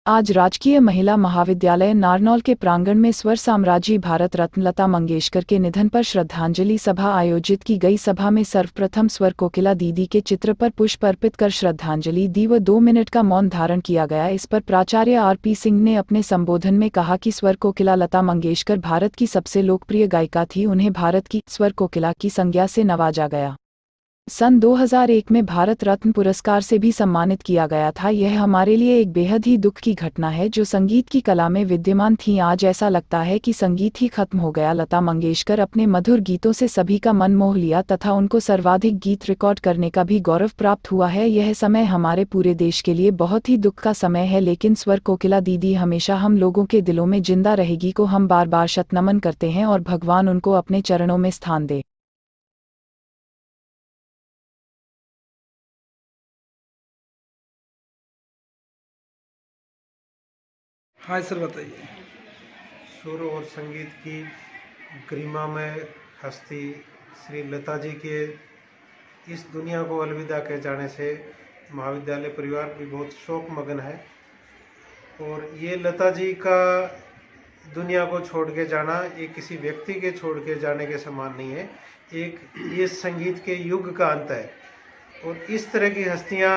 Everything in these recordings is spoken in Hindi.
आज राजकीय महिला महाविद्यालय नारनौल के प्रांगण में स्वर साम्राज्ञी भारत रत्न लता मंगेशकर के निधन पर श्रद्धांजलि सभा आयोजित की गई। सभा में सर्वप्रथम स्वर कोकिला दीदी के चित्र पर पुष्प अर्पित कर श्रद्धांजलि दी व 2 मिनट का मौन धारण किया गया। इस पर प्राचार्य आर.पी. सिंह ने अपने संबोधन में कहा कि स्वर कोकिला लता मंगेशकर भारत की सबसे लोकप्रिय गायिका थी। उन्हें भारत की स्वर कोकिला की संज्ञा से नवाजा गया। सन 2001 में भारत रत्न पुरस्कार से भी सम्मानित किया गया था। यह हमारे लिए एक बेहद ही दुख की घटना है जो संगीत की कला में विद्यमान थी। आज ऐसा लगता है कि संगीत ही खत्म हो गया। लता मंगेशकर अपने मधुर गीतों से सभी का मन मोह लिया तथा उनको सर्वाधिक गीत रिकॉर्ड करने का भी गौरव प्राप्त हुआ है। यह समय हमारे पूरे देश के लिए बहुत ही दुख का समय है, लेकिन स्वर कोकिला दीदी हमेशा हम लोगों के दिलों में जिंदा रहेगी। को हम बार बार शत नमन करते हैं और भगवान उनको अपने चरणों में स्थान दे। हाँ सर, बताइए। सुर और संगीत की गरिमा में हस्ती श्री लता जी के इस दुनिया को अलविदा कह जाने से महाविद्यालय परिवार भी बहुत शोकमग्न है। और ये लता जी का दुनिया को छोड़ के जाना एक किसी व्यक्ति के छोड़ के जाने के समान नहीं है, एक ये संगीत के युग का अंत है। और इस तरह की हस्तियाँ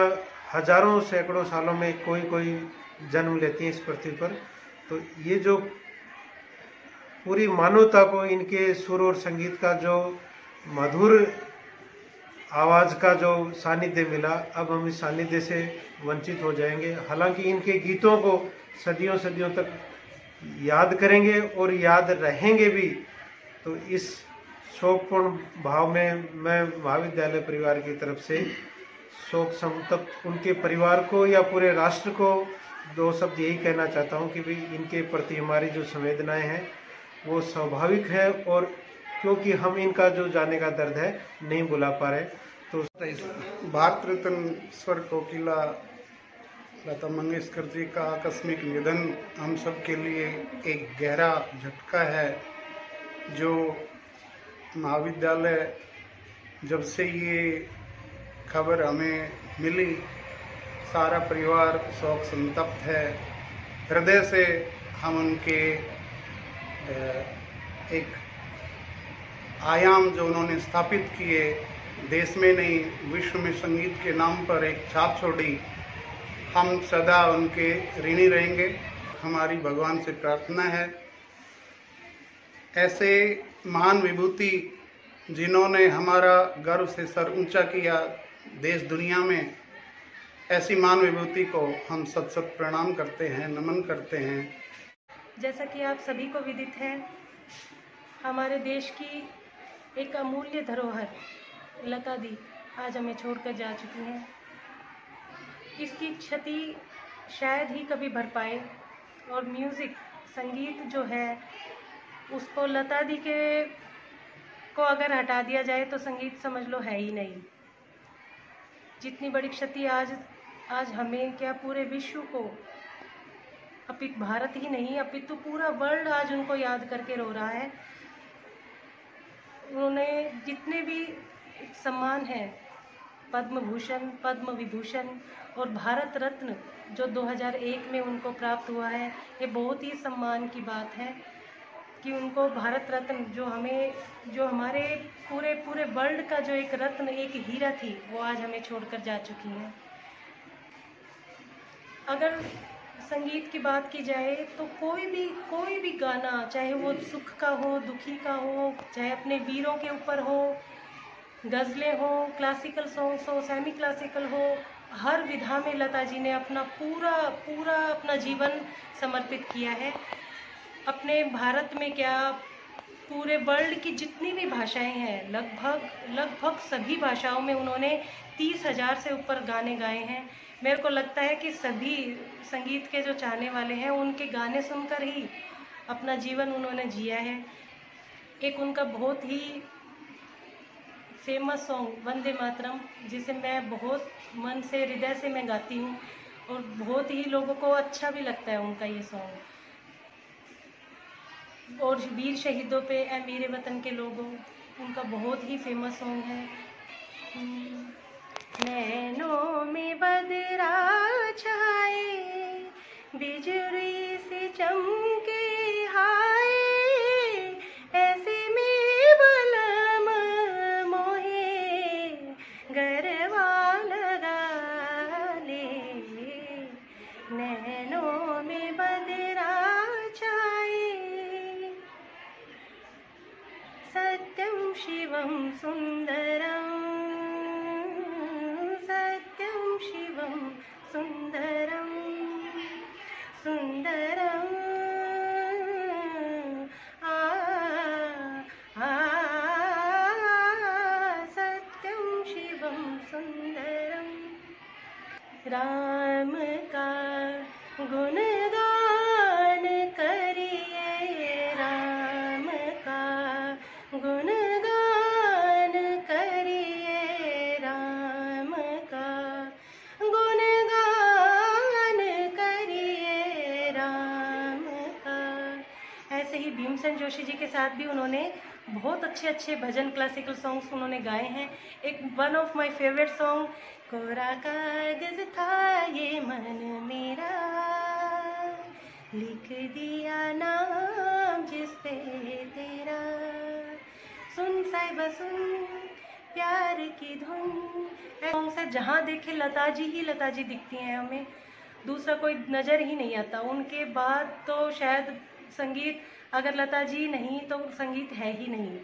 हजारों सैकड़ों सालों में कोई कोई जन्म लेती हैं इस पृथ्वी पर। तो ये जो पूरी मानवता को इनके सुर और संगीत का जो मधुर आवाज़ का जो सानिध्य मिला, अब हम इस सानिध्य से वंचित हो जाएंगे। हालांकि इनके गीतों को सदियों सदियों तक याद करेंगे और याद रहेंगे भी। तो इस शोकपूर्ण भाव में मैं महाविद्यालय परिवार की तरफ से शोक संतप्त उनके परिवार को या पूरे राष्ट्र को 2 शब्द यही कहना चाहता हूँ कि भाई इनके प्रति हमारी जो संवेदनाएं हैं वो स्वाभाविक है, और क्योंकि हम इनका जो जाने का दर्द है नहीं बुला पा रहे। तो भारत रत्न स्वर कोकिला लता मंगेशकर जी का आकस्मिक निधन हम सब के लिए एक गहरा झटका है। जो महाविद्यालय जब से ये खबर हमें मिली, सारा परिवार शोक संतप्त है। हृदय से हम उनके एक आयाम जो उन्होंने स्थापित किए, देश में नहीं विश्व में संगीत के नाम पर एक छाप छोड़ी, हम सदा उनके ऋणी रहेंगे। हमारी भगवान से प्रार्थना है ऐसे महान विभूति जिन्होंने हमारा गर्व से सर ऊंचा किया देश दुनिया में, ऐसी महान विभूति को हम सत सत प्रणाम करते हैं, नमन करते हैं। जैसा कि आप सभी को विदित है, हमारे देश की एक अमूल्य धरोहर लता दी आज हमें छोड़कर जा चुकी हैं। इसकी क्षति शायद ही कभी भर पाए। और म्यूज़िक संगीत जो है उसको लता दी के को अगर हटा दिया जाए तो संगीत समझ लो है ही नहीं। जितनी बड़ी क्षति आज हमें क्या पूरे विश्व को, अपितु भारत ही नहीं अपितु पूरा वर्ल्ड आज उनको याद करके रो रहा है। उन्होंने जितने भी सम्मान हैं, पद्म भूषण, पद्म विभूषण और भारत रत्न जो 2001 में उनको प्राप्त हुआ है, ये बहुत ही सम्मान की बात है कि उनको भारत रत्न जो हमारे पूरे वर्ल्ड का जो एक रत्न, एक हीरा थी, वो आज हमें छोड़कर जा चुकी हैं। अगर संगीत की बात की जाए तो कोई भी गाना, चाहे वो सुख का हो, दुखी का हो, चाहे अपने वीरों के ऊपर हो, गज़लें हो, क्लासिकल सॉन्ग्स हो, सेमी क्लासिकल हो, हर विधा में लता जी ने अपना पूरा अपना जीवन समर्पित किया है। अपने भारत में क्या, पूरे वर्ल्ड की जितनी भी भाषाएं हैं, लगभग सभी भाषाओं में उन्होंने 30,000 से ऊपर गाने गाए हैं। मेरे को लगता है कि सभी संगीत के जो चाहने वाले हैं उनके गाने सुनकर ही अपना जीवन उन्होंने जिया है। एक उनका बहुत ही फेमस सॉन्ग वंदे मातरम, जिसे मैं बहुत मन से, हृदय से मैं गाती हूँ और बहुत ही लोगों को अच्छा भी लगता है उनका ये सॉन्ग। और वीर शहीदों पे ए मेरे वतन के लोगों, उनका बहुत ही फेमस सॉन्ग है। नैनों में बदरा छाए, बिजली सत्यं शिवं सुन्दरं सत्यं शिवं सुन्दरं सुन्दरं सत्यं शिवं सुन्दरं राम का गुणगान करिए राम का गुणगान करिए राम का गुणगान करिए राम का। ऐसे ही भीमसेन जोशी जी के साथ भी उन्होंने बहुत अच्छे अच्छे भजन क्लासिकल सॉन्ग्स उन्होंने गाए हैं। एक one of my favourite song, Kora Kagaz था ये मन मेरा, लिख दिया नाम जिस पे तेरा, सुन साहिबा सुन प्यार की धुन। सॉन्ग से जहाँ देखे लता जी दिखती हैं, हमें दूसरा कोई नज़र ही नहीं आता। उनके बाद तो शायद संगीत, अगर लता जी नहीं तो संगीत है ही नहीं।